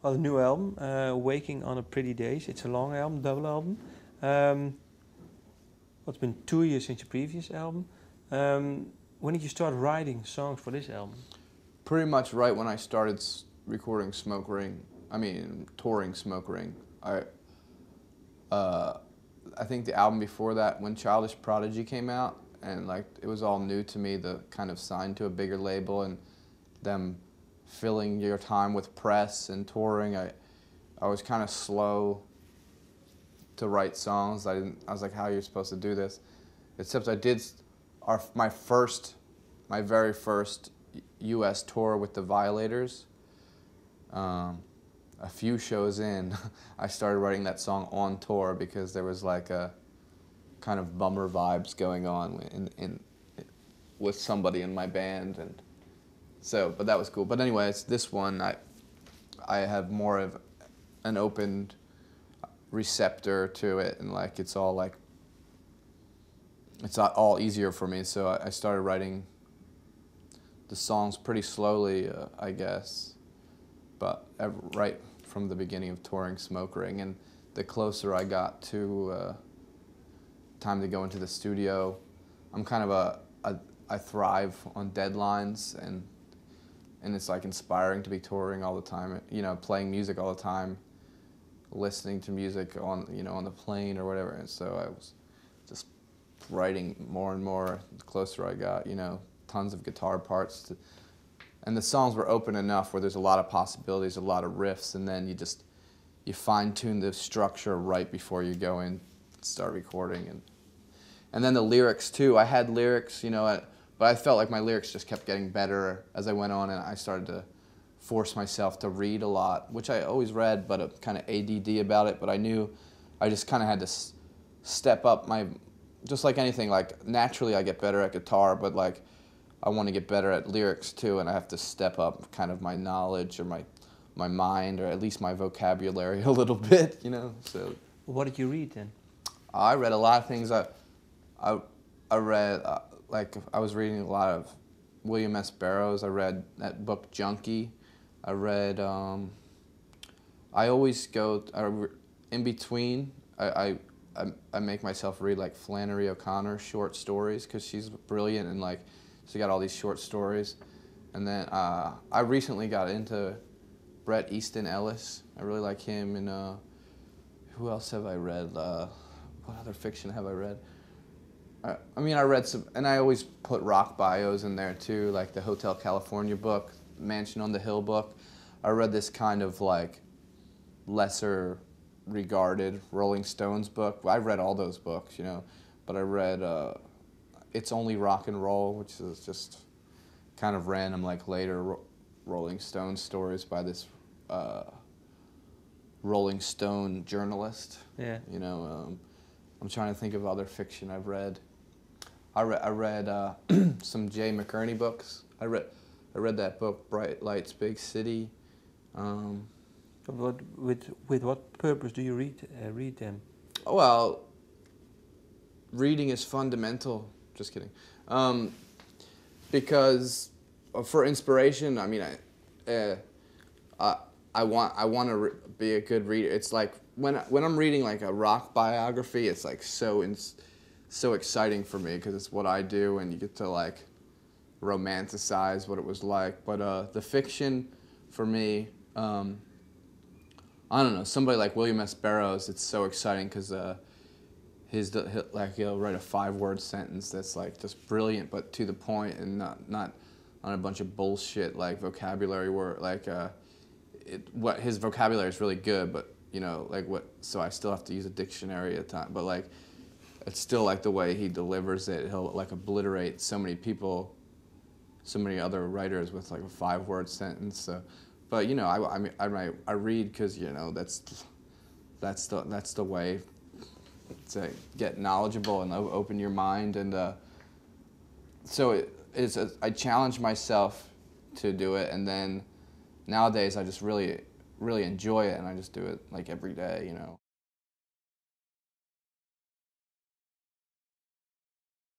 Well, the new album, Waking on a Pretty Daze. It's a long album, double album. Um, it's been 2 years since your previous album. When did you start writing songs for this album? Pretty much right when I started recording touring Smoke Ring. I think the album before that, when Childish Prodigy came out, and like it was all new to me, the kind of signed to a bigger label and them filling your time with press and touring. I was kind of slow to write songs. I was like, how are you supposed to do this? Except I did my very first U.S. tour with the Violators. A few shows in, I started writing that song on tour because there was like a kind of bummer vibes going on with somebody in my band, and so, but that was cool. But anyway, it's this one, I have more of an open receptor to it, and like it's all easier for me. So I started writing the songs pretty slowly, I guess, but right from the beginning of touring Smoke Ring, and the closer I got to time to go into the studio, I'm kind of I thrive on deadlines, and it's like inspiring to be touring all the time, you know, playing music all the time, listening to music on, you know, on the plane or whatever. And so I was just writing more and more the closer I got, you know, tons of guitar parts and the songs were open enough where there's a lot of possibilities, a lot of riffs, and then you fine-tune the structure right before you go in and start recording. And then the lyrics too. I had lyrics, you know, but I felt like my lyrics just kept getting better as I went on, and I started to force myself to read a lot, which I always read, but kind of ADD about it. But I knew I just kind of had to step up just like anything, like naturally I get better at guitar, but like I want to get better at lyrics too, and I have to step up kind of my knowledge or my mind, or at least my vocabulary a little bit, you know. So What did you read then? I read a lot of things. I read like I was reading a lot of William S. Burroughs. I read that book Junkie. I read. I always go in between. I make myself read like Flannery O'Connor short stories because she's brilliant, and like she got all these short stories. And then I recently got into Bret Easton Ellis. I really like him. And who else have I read? What other fiction have I read? I mean, I read some, and I always put rock bios in there too, like the Hotel California book, Mansion on the Hill book. I read this kind of like lesser regarded Rolling Stones book. I read all those books, you know, but I read It's Only Rock and Roll, which is just kind of random, like later Rolling Stone stories by this Rolling Stone journalist. Yeah. You know, I'm trying to think of other fiction I've read. I read some Jay McCurney books. I read that book, Bright Lights, Big City. With what purpose do you read them? Well, reading is fundamental. Just kidding. Because for inspiration, I mean, I want to be a good reader. It's like when I'm reading like a rock biography, it's like so exciting for me because it's what I do, and you get to like romanticize what it was like. But the fiction, for me, I don't know, somebody like William S. Burroughs, it's so exciting because he'll write a 5-word sentence that's like just brilliant but to the point, and not on a bunch of bullshit like vocabulary word, like what his vocabulary is really good, but you know, like so I still have to use a dictionary at times, but like it's still like the way he delivers it. He'll like obliterate so many people, so many other writers with like a 5-word sentence. So, but you know, I read because you know that's the way to get knowledgeable and open your mind, and so I challenge myself to do it, and then nowadays I just really enjoy it, and I just do it like every day, you know.